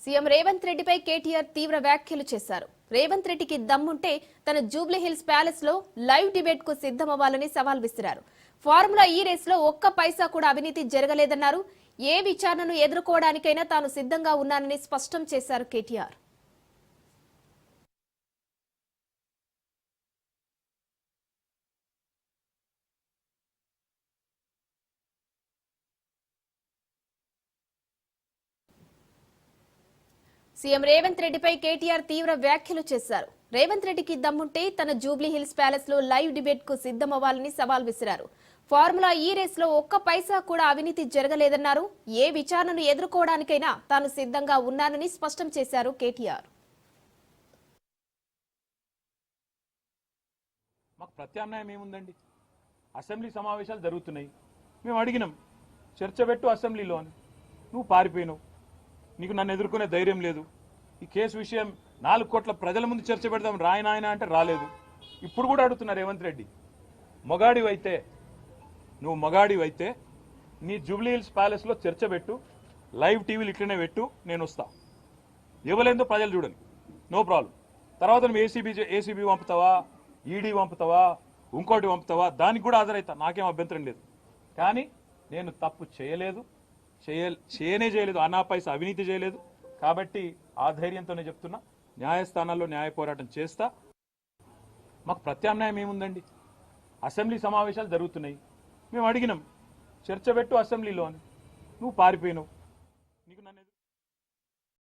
CM Revanth రెడ్డిపై కేటీఆర్ తీవ్ర వ్యాఖ్యలు చేశారు. రేవంత్ రెడ్డికి దమ్ముంటే తన జూబ్లీ హిల్స్ ప్యాలెస్ లో లైవ్ డిబేట్ కు సిద్ధమవ్వాలని సవాల్ విసిరారు. ఫార్ములా ఈ రేస్ లో ఒక్క పైసా కూడా అవినీతి జరగలేదన్నారు. ఏ విచారణను ఎదుర్కోవడానికైనా తాను సిద్ధంగా ఉన్నానని స్పష్టం చేశారు కేటీఆర్. సీఎం రేవంత్ రెడ్డిపై కేటీఆర్ తీవ్ర వ్యాఖ్యలు చేశారు. రేవంత్ రెడ్డికి దమ్ముంటే తన జూబ్లీ హిల్స్ ప్యాలెస్ లో లైవ్ డిబేట్ కు సిద్ధమవ్వాలని సవాల్ విసిరారు. ఫార్ములా ఈ రేస్ లో ఒక్క పైసా కూడా అవినీతి జరగలేదన్నారు. ఏ విచారణను ఎదుర్కోవడానికైనా తాను సిద్ధంగా ఉన్నానని స్పష్టం చేశారు కేటీఆర్. మాకు ప్రత్యామ్నాయం ఏముందండి? అసెంబ్లీ సమావేశాలు జరుగుతున్నాయి, మేము అడిగినాం చర్చ పెట్టు అసెంబ్లీలో అని. నువ్వు పారిపోయినావు, నీకు నన్ను ఎదుర్కొనే ధైర్యం లేదు. ఈ కేసు విషయం 4 కోట్ల ప్రజల ముందు చర్చ పెడదాం రాయనాయన అంటే రాలేదు. ఇప్పుడు కూడా అడుగుతున్నారు రేవంత్ రెడ్డి, మొగాడివైతే నువ్వు మొగాడివైతే నీ జూబ్లీ హిల్స్ ప్యాలెస్లో చర్చ పెట్టు, లైవ్ టీవీలు ఇట్లనే పెట్టు, నేను వస్తా. ఇవ్వలేందో ప్రజలు చూడండి, నో ప్రాబ్లం. తర్వాత నువ్వు ఏసీబీ పంపుతావా, ఈడీ పంపుతావా, ఇంకోటి పంపుతావా, దానికి కూడా హాజరవుతా, నాకేం అభ్యంతరం లేదు. కానీ నేను తప్పు చేయలేదు, చేయలేదు, అనా పైసా అవినీతి చేయలేదు. కాబట్టి ఆ ధైర్యంతోనే చెప్తున్నా, న్యాయస్థానాల్లో న్యాయ పోరాటం చేస్తా. మాకు ప్రత్యామ్నాయం ఏముందండి? అసెంబ్లీ సమావేశాలు జరుగుతున్నాయి, మేము అడిగినాం చర్చ పెట్టు అసెంబ్లీలో అని. నువ్వు పారిపోయినావు,